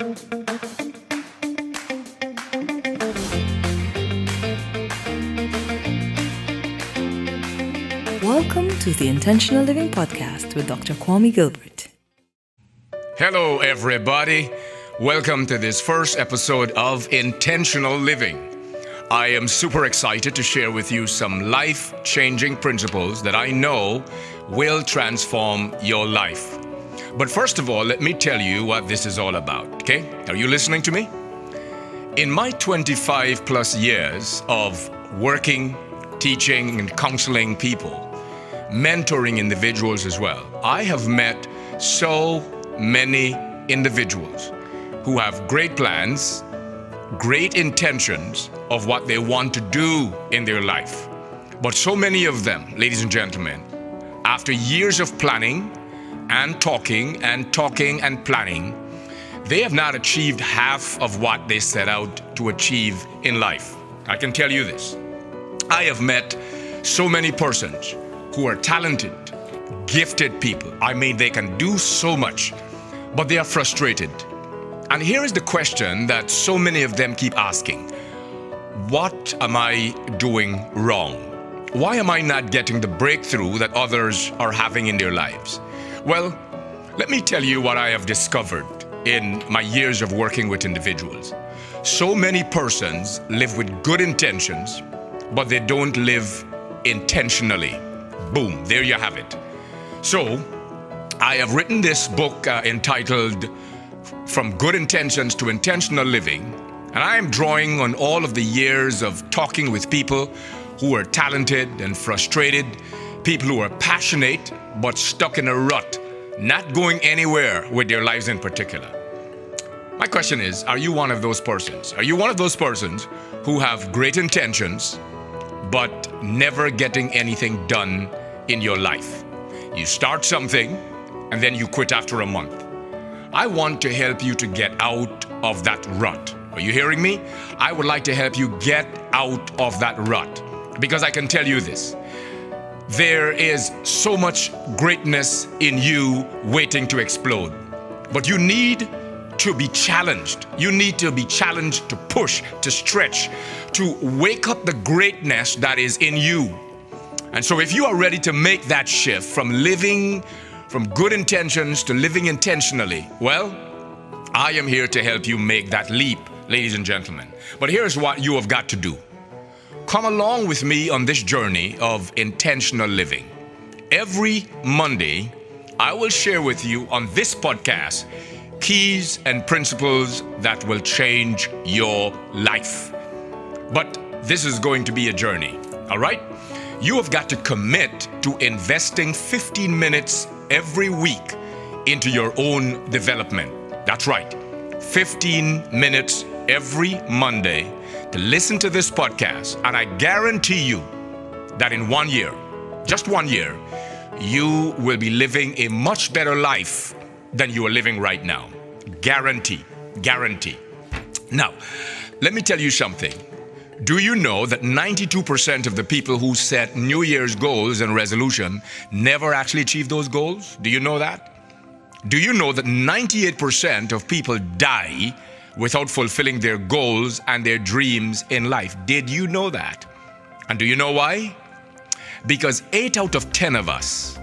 Welcome to the Intentional Living Podcast with Dr. Kwame Gilbert. Hello, everybody. Welcome to this first episode of Intentional Living. I am super excited to share with you some life-changing principles that I know will transform your life. But first of all, let me tell you what this is all about, okay? Are you listening to me? In my 25 plus years of working, teaching, and counseling people, mentoring individuals as well, I have met so many individuals who have great plans, great intentions of what they want to do in their life. But so many of them, ladies and gentlemen, after years of planning and talking and planning, they have not achieved half of what they set out to achieve in life. I can tell you this. I have met so many persons who are talented, gifted people. I mean, they can do so much, but they are frustrated. And here is the question that so many of them keep asking. What am I doing wrong? Why am I not getting the breakthrough that others are having in their lives? Well, let me tell you what I have discovered in my years of working with individuals. So many persons live with good intentions, but they don't live intentionally. Boom, there you have it. So, I have written this book entitled From Good Intentions to Intentional Living, and I am drawing on all of the years of talking with people who are talented and frustrated, people who are passionate but stuck in a rut, not going anywhere with their lives in particular. My question is, are you one of those persons? Are you one of those persons who have great intentions but never getting anything done in your life? You start something and then you quit after a month. I want to help you to get out of that rut. Are you hearing me? I would like to help you get out of that rut, because I can tell you this. There is so much greatness in you waiting to explode, but you need to be challenged. You need to be challenged to push, to stretch, to wake up the greatness that is in you. And so if you are ready to make that shift from living from good intentions to living intentionally, well, I am here to help you make that leap, ladies and gentlemen. But here's what you have got to do. Come along with me on this journey of intentional living. Every Monday, I will share with you on this podcast keys and principles that will change your life. But this is going to be a journey, all right? You have got to commit to investing 15 minutes every week into your own development. That's right, 15 minutes every Monday to listen to this podcast. And I guarantee you that in 1 year, just 1 year, you will be living a much better life than you are living right now. Guarantee. Now, let me tell you something. Do you know that 92% of the people who set New Year's goals and resolution never actually achieve those goals? Do you know that? Do you know that 98% of people die without fulfilling their goals and their dreams in life? Did you know that? And do you know why? Because 8 out of 10 of us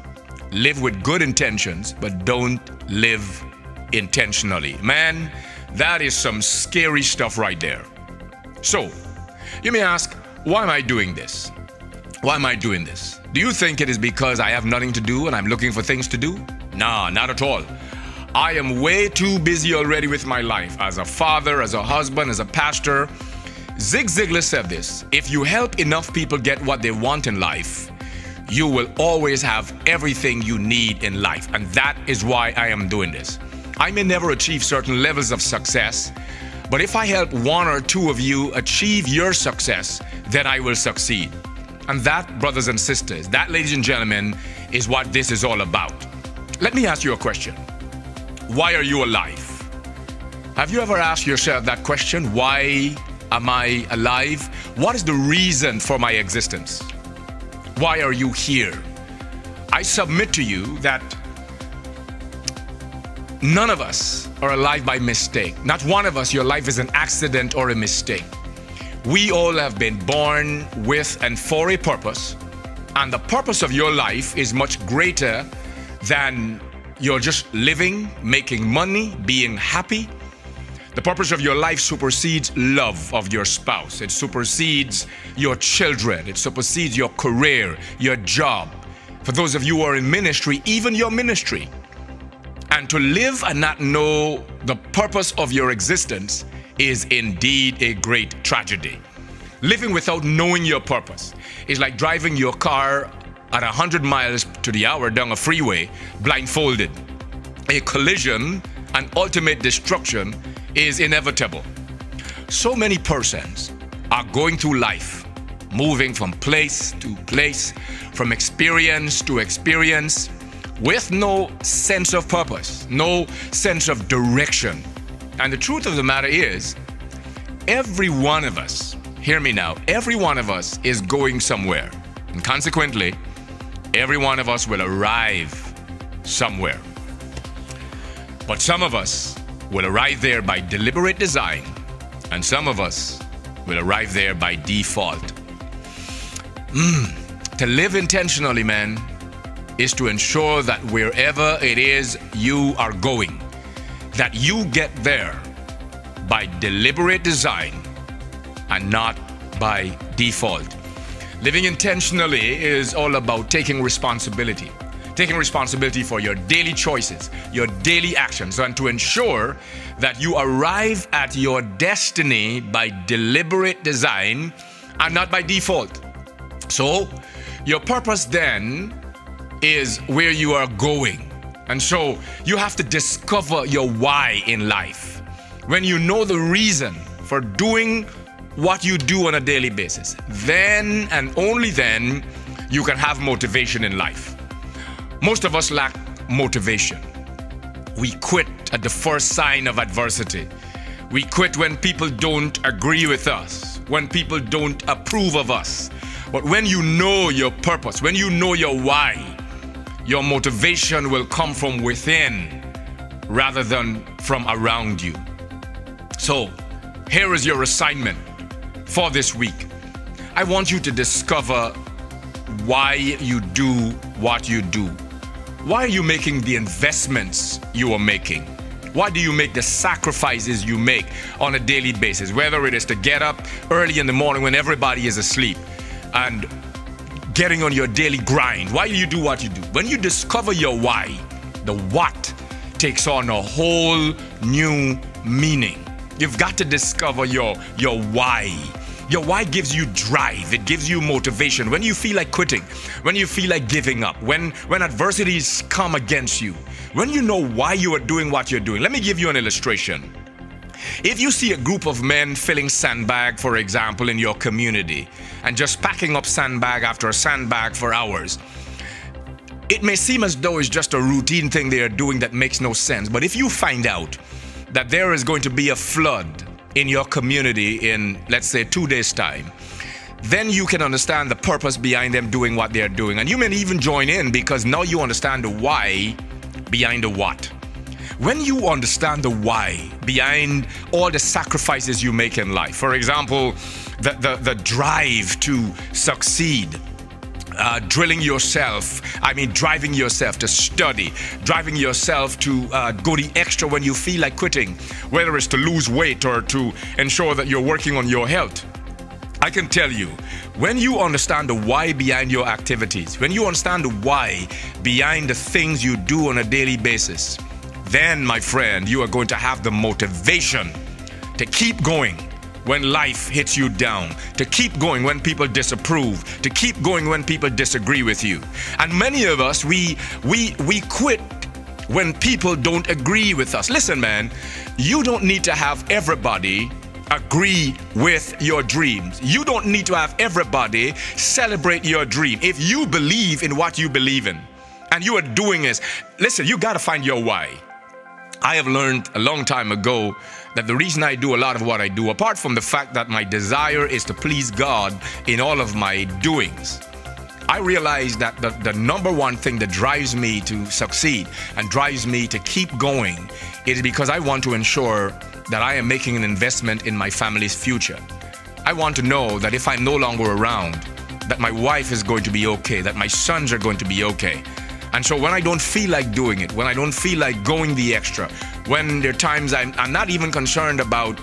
live with good intentions but don't live intentionally. Man, that is some scary stuff right there. So, you may ask, why am I doing this? Why am I doing this? Do you think it is because I have nothing to do and I'm looking for things to do? Nah, not at all. I am way too busy already with my life as a father, as a husband, as a pastor. Zig Ziglar said this: if you help enough people get what they want in life, you will always have everything you need in life. And that is why I am doing this. I may never achieve certain levels of success, but if I help 1 or 2 of you achieve your success, then I will succeed. And that, brothers and sisters, that, ladies and gentlemen, is what this is all about. Let me ask you a question. Why are you alive? Have you ever asked yourself that question? Why am I alive? What is the reason for my existence? Why are you here? I submit to you that None of us are alive by mistake. Not one of us, your life is an accident or a mistake. We all have been born with and for a purpose. And the purpose of your life is much greater than you're just living, making money, being happy. The purpose of your life supersedes love of your spouse. It supersedes your children. It supersedes your career, your job. For those of you who are in ministry, even your ministry. And to live and not know the purpose of your existence is indeed a great tragedy. Living without knowing your purpose is like driving your car at 100 miles to the hour down a freeway blindfolded. A collision and ultimate destruction is inevitable. So many persons are going through life, moving from place to place, from experience to experience, with no sense of purpose, no sense of direction. And the truth of the matter is, every one of us, hear me now, every one of us is going somewhere. And consequently, every one of us will arrive somewhere. But some of us will arrive there by deliberate design, and some of us will arrive there by default. To live intentionally, man, is to ensure that wherever it is you are going, that you get there by deliberate design and not by default. Living intentionally is all about taking responsibility. Taking responsibility for your daily choices, your daily actions, and to ensure that you arrive at your destiny by deliberate design and not by default. So, your purpose then is where you are going. And so, you have to discover your why in life. When you know the reason for doing what you do on a daily basis, then and only then you can have motivation in life. Most of us lack motivation. We quit at the first sign of adversity. We quit when people don't agree with us, when people don't approve of us. But when you know your purpose, when you know your why, your motivation will come from within rather than from around you. So, here is your assignment for this week. I want you to discover why you do what you do. Why are you making the investments you are making? Why do you make the sacrifices you make on a daily basis? Whether it is to get up early in the morning when everybody is asleep and getting on your daily grind. Why do you do what you do? When you discover your why, the what takes on a whole new meaning. You've got to discover your why. Your why gives you drive. It gives you motivation. When you feel like quitting, when you feel like giving up, when adversities come against you, when you know why you are doing what you're doing. Let me give you an illustration. If you see a group of men filling sandbag, for example, in your community, and just packing up sandbag after sandbag for hours, it may seem as though it's just a routine thing they are doing that makes no sense. But if you find out that there is going to be a flood in your community in, let's say, 2 days' time, then you can understand the purpose behind them doing what they're doing. And you may even join in because now you understand the why behind the what. When you understand the why behind all the sacrifices you make in life, for example, the drive to succeed, driving yourself to study, driving yourself to go the extra when you feel like quitting, whether it's to lose weight or to ensure that you're working on your health. I can tell you, when you understand the why behind your activities, when you understand the why behind the things you do on a daily basis, then, my friend, you are going to have the motivation to keep going when life hits you down, to keep going when people disapprove, to keep going when people disagree with you. And many of us, we quit when people don't agree with us. Listen, man, you don't need to have everybody agree with your dreams. You don't need to have everybody celebrate your dream. If you believe in what you believe in and you are doing this, listen, you got to find your why. I have learned a long time ago that the reason I do a lot of what I do, apart from the fact that my desire is to please God in all of my doings, I realized that the number one thing that drives me to succeed and drives me to keep going is because I want to ensure that I am making an investment in my family's future. I want to know that if I'm no longer around, that my wife is going to be okay, that my sons are going to be okay. And so when I don't feel like doing it, when I don't feel like going the extra, when there are times I'm not even concerned about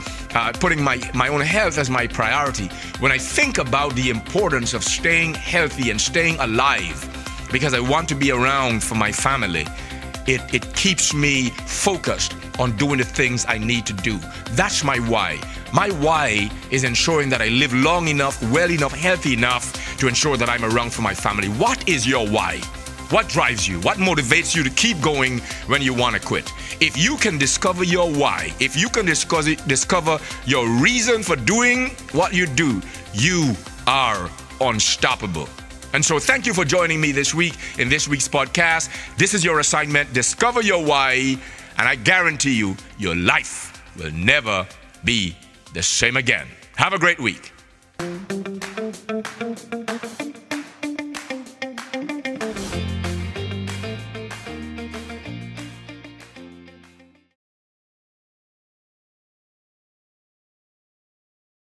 putting my own health as my priority, when I think about the importance of staying healthy and staying alive because I want to be around for my family, it keeps me focused on doing the things I need to do. That's my why. My why is ensuring that I live long enough, well enough, healthy enough to ensure that I'm around for my family. What is your why? What drives you? What motivates you to keep going when you want to quit? If you can discover your why, if you can discover your reason for doing what you do, you are unstoppable. And so thank you for joining me this week in this week's podcast. This is your assignment. Discover your why, and I guarantee you, your life will never be the same again. Have a great week.